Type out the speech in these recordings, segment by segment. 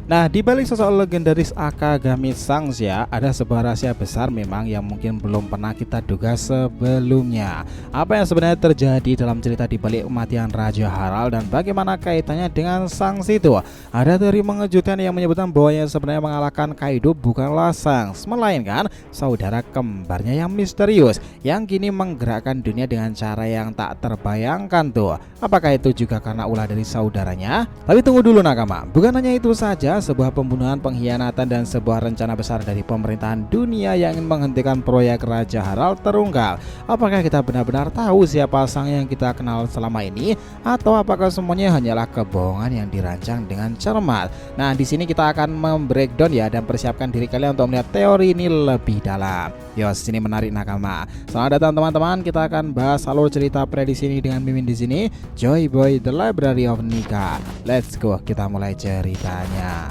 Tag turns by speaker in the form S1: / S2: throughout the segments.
S1: Nah, di balik sosok legendaris Akagami Sangs ya, ada sebuah rahasia besar memang yang mungkin belum pernah kita duga sebelumnya. Apa yang sebenarnya terjadi dalam cerita di balik kematian Raja Harald dan bagaimana kaitannya dengan Sangs itu? Ada teori mengejutkan yang menyebutkan bahwa yang sebenarnya mengalahkan Kaido bukanlah Sangs, melainkan saudara kembarnya yang misterius yang kini menggerakkan dunia dengan cara yang tak terbayangkan tuh. Apakah itu juga karena ulah dari saudaranya? Tapi tunggu dulu nakama, bukan hanya itu saja. Sebuah pembunuhan, pengkhianatan, dan sebuah rencana besar dari pemerintahan dunia yang ingin menghentikan proyek Raja Harald terungkap. Apakah kita benar-benar tahu siapa sang yang kita kenal selama ini, atau apakah semuanya hanyalah kebohongan yang dirancang dengan cermat? Nah, di sini kita akan membreakdown ya dan persiapkan diri kalian untuk melihat teori ini lebih dalam. Yos, sini menarik nakama. Selamat datang teman-teman. Kita akan bahas alur cerita prediksi ini dengan Mimin di sini. Joy Boy The Library of Nika. Let's go, kita mulai ceritanya.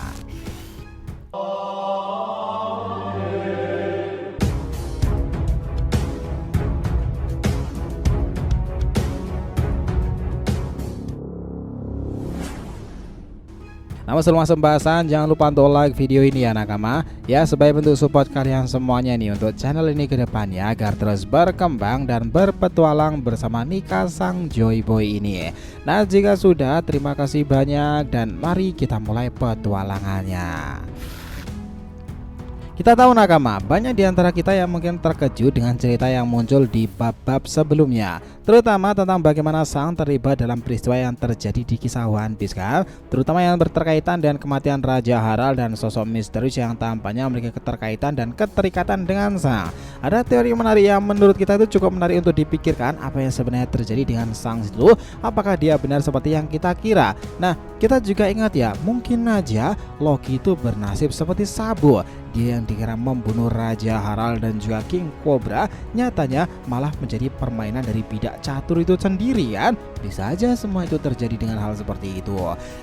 S1: Namun sebelum masuk pembahasan, jangan lupa untuk like video ini ya nakama, ya sebagai bentuk support kalian semuanya nih untuk channel ini ke depannya agar terus berkembang dan berpetualang bersama Nika sang Joy Boy ini. Nah, jika sudah, terima kasih banyak dan mari kita mulai petualangannya. Kita tahu nakama, banyak di antara kita yang mungkin terkejut dengan cerita yang muncul di bab-bab sebelumnya, terutama tentang bagaimana Sang terlibat dalam peristiwa yang terjadi di kisah One Piece kan, terutama yang berkaitan dengan kematian Raja Harald dan sosok misterius yang tampaknya memiliki keterkaitan dan keterikatan dengan Sang. Ada teori menarik yang menurut kita itu cukup menarik untuk dipikirkan. Apa yang sebenarnya terjadi dengan Sang itu? Apakah dia benar seperti yang kita kira? Nah, kita juga ingat ya, mungkin aja Loki itu bernasib seperti Sabo. Dia yang dikira membunuh Raja Harald dan juga King Cobra, nyatanya malah menjadi permainan dari bidak catur itu sendiri kan? Bisa aja semua itu terjadi dengan hal seperti itu.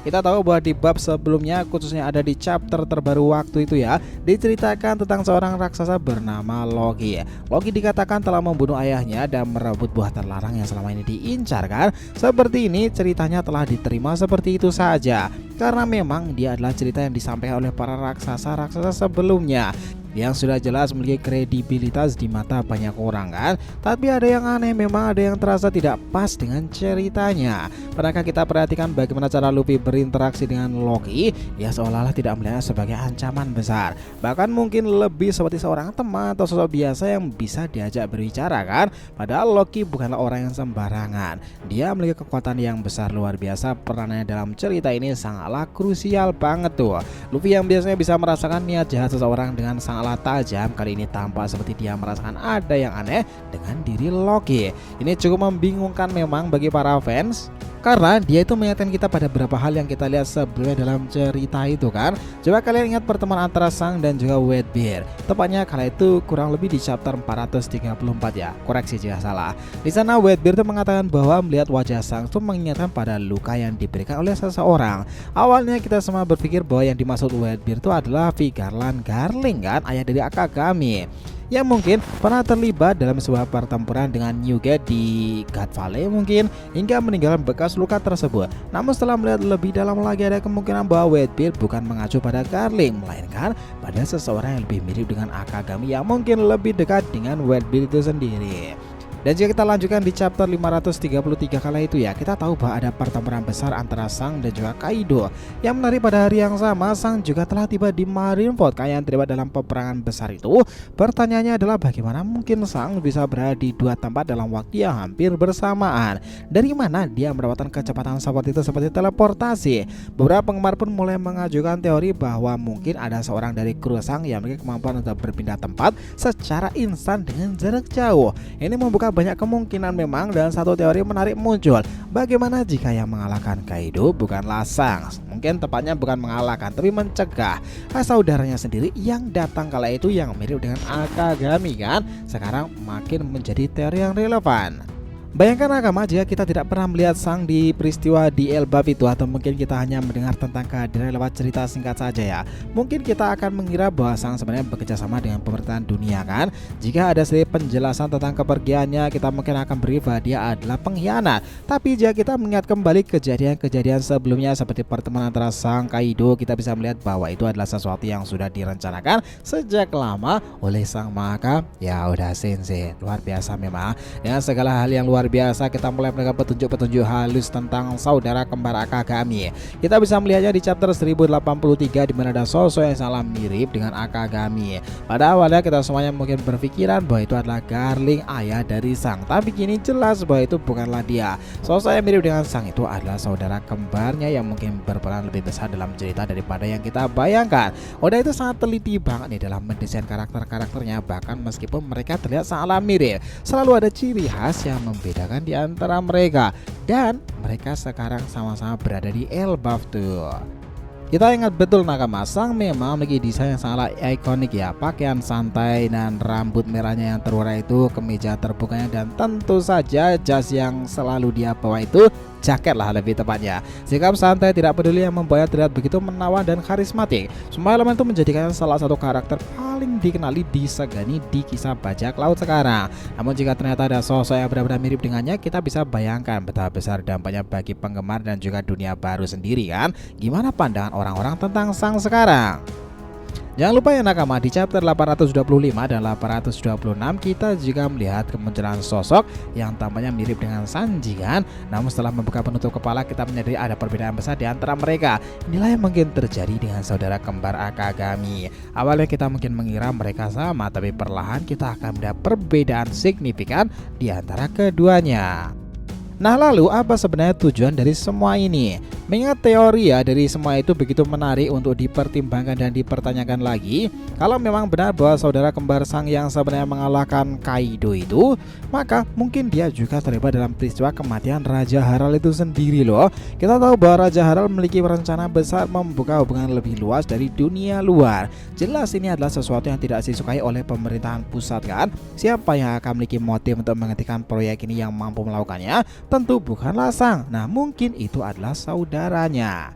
S1: Kita tahu bahwa di bab sebelumnya, khususnya ada di chapter terbaru waktu itu ya, diceritakan tentang seorang raksasa bernama Loki. Loki dikatakan telah membunuh ayahnya dan merebut buah terlarang yang selama ini diincar kan? Seperti ini ceritanya telah diterima seperti itu saja, karena memang dia adalah cerita yang disampaikan oleh para raksasa-raksasa sebelumnya yang sudah jelas memiliki kredibilitas di mata banyak orang kan. Tapi ada yang aneh, memang ada yang terasa tidak pas dengan ceritanya. Pernahkah kita perhatikan bagaimana cara Luffy berinteraksi dengan Loki? Dia seolah-olah tidak melihatnya sebagai ancaman besar, bahkan mungkin lebih seperti seorang teman atau sosok biasa yang bisa diajak berbicara kan. Padahal Loki bukanlah orang yang sembarangan. Dia memiliki kekuatan yang besar luar biasa. Perannya dalam cerita ini sangatlah krusial banget tuh. Luffy yang biasanya bisa merasakan niat jahat seseorang dengan sangat tajam, kali ini tampak seperti dia merasakan ada yang aneh dengan diri Loki. Ini cukup membingungkan memang bagi para fans, karena dia itu mengingatkan kita pada beberapa hal yang kita lihat sebelumnya dalam cerita itu kan. Coba kalian ingat pertemuan antara Sang dan juga Whitebeard. Tepatnya kala itu kurang lebih di chapter 434 ya. Koreksi jika salah. Di sana Whitebeard itu mengatakan bahwa melihat wajah Sang itu mengingatkan pada luka yang diberikan oleh seseorang. Awalnya kita semua berpikir bahwa yang dimaksud Whitebeard itu adalah Vigarland Garling kan, ayah dari Akagami, yang mungkin pernah terlibat dalam sebuah pertempuran dengan New Gate di God Valley mungkin, hingga meninggalkan bekas luka tersebut. Namun setelah melihat lebih dalam lagi, ada kemungkinan bahwa Whitebeard bukan mengacu pada Garling, melainkan pada seseorang yang lebih mirip dengan Akagami yang mungkin lebih dekat dengan Whitebeard itu sendiri. Dan jika kita lanjutkan di chapter 533 kala itu ya, kita tahu bahwa ada pertempuran besar antara Sang dan juga Kaido. Yang menarik, pada hari yang sama Sang juga telah tiba di Marineford yang terlibat dalam peperangan besar itu. Pertanyaannya adalah bagaimana mungkin Sang bisa berada di dua tempat dalam waktu yang hampir bersamaan? Dari mana dia mendapatkan kecepatan seperti itu, seperti teleportasi? Beberapa penggemar pun mulai mengajukan teori bahwa mungkin ada seorang dari kru Sang yang memiliki kemampuan untuk berpindah tempat secara instan dengan jarak jauh. Ini membuka banyak kemungkinan memang, dan satu teori menarik muncul. Bagaimana jika yang mengalahkan Kaido bukanlah Sang? Mungkin tepatnya bukan mengalahkan, tapi mencegah saudaranya sendiri yang datang kala itu yang mirip dengan Akagami kan. Sekarang makin menjadi teori yang relevan. Bayangkan Nakama jika kita tidak pernah melihat Sang di peristiwa di Elbaf itu, atau mungkin kita hanya mendengar tentang kehadiran lewat cerita singkat saja ya. Mungkin kita akan mengira bahwa Sang sebenarnya bekerja sama dengan pemerintahan dunia kan. Jika ada sedikit penjelasan tentang kepergiannya, kita mungkin akan beri bahwa dia adalah pengkhianat. Tapi jika kita mengingat kembali kejadian-kejadian sebelumnya seperti pertemuan antara Sang Kaido, kita bisa melihat bahwa itu adalah sesuatu yang sudah direncanakan sejak lama oleh Sang Maka. Ya udah sensei, luar biasa memang. Dengan segala hal yang luar biasa, kita mulai mendapatkan petunjuk-petunjuk halus tentang saudara kembar Akagami. Kita bisa melihatnya di chapter 1083 di mana ada sosok yang sangat mirip dengan Akagami. Pada awalnya kita semuanya mungkin berpikiran bahwa itu adalah Garling, ayah dari Sang, tapi kini jelas bahwa itu bukanlah dia. Sosok yang mirip dengan Sang itu adalah saudara kembarnya yang mungkin berperan lebih besar dalam cerita daripada yang kita bayangkan. Oda itu sangat teliti banget nih dalam mendesain karakter-karakternya, bahkan meskipun mereka terlihat sangat mirip, selalu ada ciri khas yang membedakan di antara mereka, dan mereka sekarang sama-sama berada di Elbaf tuh. Kita ingat betul Nakama, Sang memang memiliki desain yang sangat ikonik ya. Pakaian santai dan rambut merahnya yang terurai itu, kemeja terbukanya, dan tentu saja jas yang selalu dia bawa itu, jaket lah lebih tepatnya. Sikap santai tidak peduli yang membuatnya terlihat begitu menawan dan karismatik. Semua elemen itu menjadikan salah satu karakter paling dikenali, disegani di kisah bajak laut sekarang. Namun jika ternyata ada sosok yang benar-benar mirip dengannya, kita bisa bayangkan betapa besar dampaknya bagi penggemar dan juga dunia baru sendiri kan. Gimana pandangan orang-orang tentang Sang sekarang? Jangan lupa ya Nakama, di chapter 825 dan 826 kita juga melihat kemunculan sosok yang tampaknya mirip dengan Sanji kan. Namun setelah membuka penutup kepala, kita menyadari ada perbedaan besar di antara mereka. Inilah yang mungkin terjadi dengan saudara kembar Akagami. Awalnya kita mungkin mengira mereka sama, tapi perlahan kita akan melihat perbedaan signifikan di antara keduanya. Nah lalu apa sebenarnya tujuan dari semua ini? Mengingat teori ya dari semua itu begitu menarik untuk dipertimbangkan dan dipertanyakan lagi. Kalau memang benar bahwa saudara kembar Sang yang sebenarnya mengalahkan Kaido itu, maka mungkin dia juga terlibat dalam peristiwa kematian Raja Harald itu sendiri loh. Kita tahu bahwa Raja Harald memiliki rencana besar membuka hubungan lebih luas dari dunia luar. Jelas ini adalah sesuatu yang tidak disukai oleh pemerintahan pusat kan. Siapa yang akan memiliki motif untuk menghentikan proyek ini yang mampu melakukannya? Tentu bukanlah Sang. Nah mungkin itu adalah saudaranya.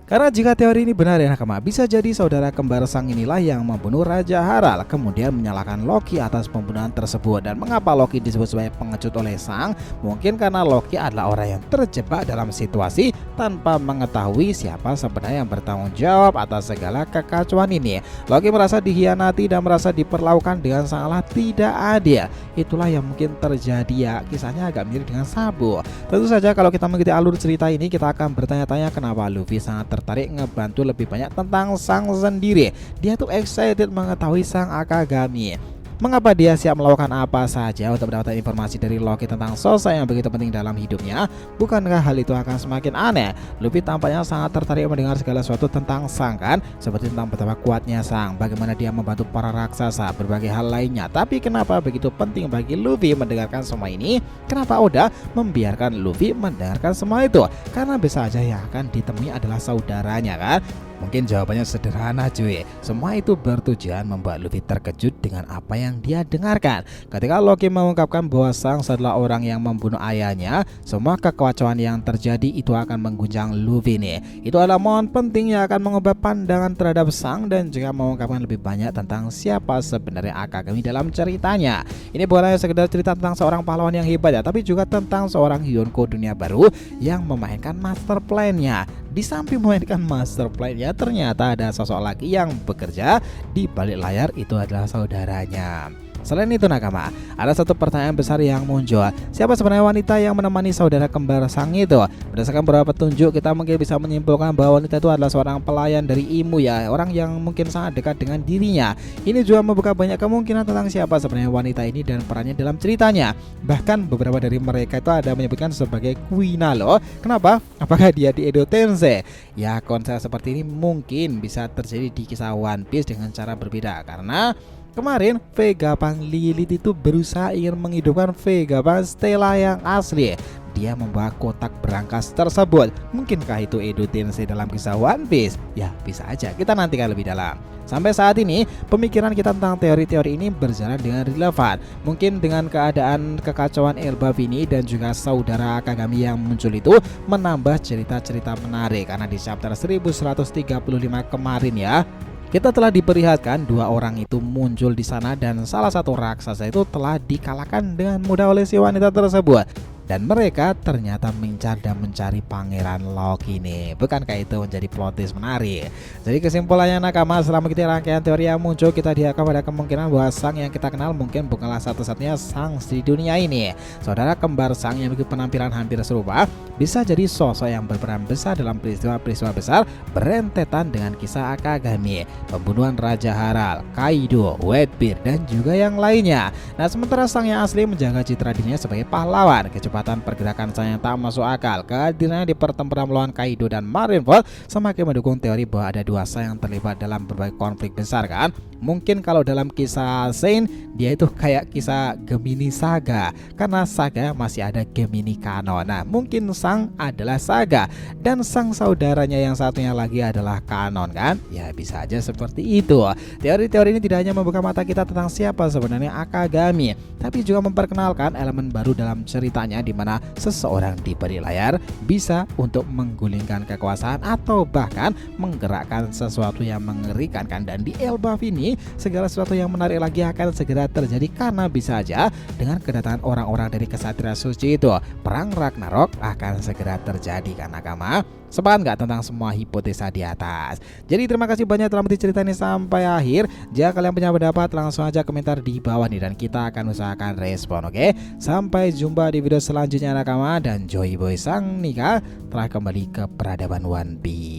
S1: Karena jika teori ini benar ya Nakama, bisa jadi saudara kembar Sang inilah yang membunuh Raja Harald, kemudian menyalahkan Loki atas pembunuhan tersebut. Dan mengapa Loki disebut sebagai pengecut oleh Sang? Mungkin karena Loki adalah orang yang terjebak dalam situasi tanpa mengetahui siapa sebenarnya yang bertanggung jawab atas segala kekacauan ini. Loki merasa dikhianati dan merasa diperlakukan dengan sangatlah tidak adil. Itulah yang mungkin terjadi ya, kisahnya agak mirip dengan Sabo. Tentu saja kalau kita mengikuti alur cerita ini, kita akan bertanya-tanya kenapa Luffy sangat tertarik ngebantu lebih banyak tentang Sang sendiri. Dia tuh excited mengetahui Sang Akagami. Mengapa dia siap melakukan apa saja untuk mendapatkan informasi dari Loki tentang sosok yang begitu penting dalam hidupnya? Bukankah hal itu akan semakin aneh? Luffy tampaknya sangat tertarik mendengar segala sesuatu tentang Sang kan, seperti tentang betapa kuatnya Sang, bagaimana dia membantu para raksasa, berbagai hal lainnya. Tapi kenapa begitu penting bagi Luffy mendengarkan semua ini? Kenapa Oda membiarkan Luffy mendengarkan semua itu? Karena bisa aja yang akan ditemui adalah saudaranya kan. Mungkin jawabannya sederhana cuy. Semua itu bertujuan membuat Luffy terkejut dengan apa yang dia dengarkan. Ketika Loki mengungkapkan bahwa Sang adalah orang yang membunuh ayahnya, semua kekacauan yang terjadi itu akan mengguncang Luffy nih. Itu adalah momen penting yang akan mengubah pandangan terhadap Sang dan juga mengungkapkan lebih banyak tentang siapa sebenarnya Akagami dalam ceritanya. Ini bukan hanya sekedar cerita tentang seorang pahlawan yang hebat ya, tapi juga tentang seorang Yonko dunia baru yang memainkan master plan-nya. Di samping memainkan master plan-nya, ternyata ada sosok lagi yang bekerja di balik layar, itu adalah saudaranya. Selain itu Nakama, ada satu pertanyaan besar yang muncul. Siapa sebenarnya wanita yang menemani saudara kembar Sang itu? Berdasarkan beberapa petunjuk, kita mungkin bisa menyimpulkan bahwa wanita itu adalah seorang pelayan dari Imu ya, orang yang mungkin sangat dekat dengan dirinya. Ini juga membuka banyak kemungkinan tentang siapa sebenarnya wanita ini dan perannya dalam ceritanya. Bahkan beberapa dari mereka itu ada menyebutkan sebagai Kuina loh. Kenapa? Apakah dia di Edo Tensei? Ya konsep seperti ini mungkin bisa terjadi di kisah One Piece dengan cara berbeda, karena kemarin Vegapunk Lilith itu berusaha ingin menghidupkan Vegapunk Stella yang asli. dia membawa kotak berangkas tersebut. Mungkinkah itu Edo Tensei dalam kisah One Piece? Ya bisa aja, kita nantikan lebih dalam. Sampai saat ini pemikiran kita tentang teori-teori ini berjalan dengan relevan. Mungkin dengan keadaan kekacauan Elbaf ini dan juga saudara Akagami yang muncul itu menambah cerita-cerita menarik, karena di chapter 1135 kemarin ya, kita telah diperlihatkan dua orang itu muncul di sana dan salah satu raksasa itu telah dikalahkan dengan mudah oleh si wanita tersebut. Dan mereka ternyata mengincar dan mencari pangeran Loki nih. Bukankah itu menjadi plot twist menarik? Jadi kesimpulannya nakama, selama kita rangkaian teori yang muncul, kita dihadapkan pada kemungkinan bahwa sang yang kita kenal mungkin bukanlah satu-satunya sang di dunia ini. Saudara kembar sang yang memiliki penampilan hampir serupa bisa jadi sosok yang berperan besar dalam peristiwa-peristiwa besar berentetan dengan kisah Akagami, pembunuhan Raja Harald, Kaido, Whitebeard, dan juga yang lainnya. Nah, sementara sang yang asli menjaga citra dirinya sebagai pahlawan, kecepatan pergerakan sang yang tak masuk akal, kehadirannya di pertempuran melawan Kaido dan Marineford semakin mendukung teori bahwa ada dua sang yang terlibat dalam berbagai konflik besar kan. Mungkin kalau dalam kisah Saint dia itu kayak kisah Gemini Saga, karena Saga masih ada Gemini Canon. Nah, mungkin sang adalah Saga dan sang saudaranya yang satunya lagi adalah Canon kan? Ya bisa aja seperti itu. Teori-teori ini tidak hanya membuka mata kita tentang siapa sebenarnya Akagami, tapi juga memperkenalkan elemen baru dalam ceritanya, di mana seseorang diberi layar bisa untuk menggulingkan kekuasaan atau bahkan menggerakkan sesuatu yang mengerikan kan. Dan di Elbaf ini segala sesuatu yang menarik lagi akan segera terjadi, karena bisa aja dengan kedatangan orang-orang dari kesatria suci itu perang Ragnarok akan segera terjadi kan nakama. Sepakat nggak tentang semua hipotesa di atas? Jadi terima kasih banyak telah menonton cerita ini sampai akhir. Jika kalian punya pendapat langsung aja komentar di bawah nih dan kita akan usahakan respon, oke? Sampai jumpa di video selanjutnya nakama, dan Joy Boy Sang Nika telah kembali ke peradaban One Piece.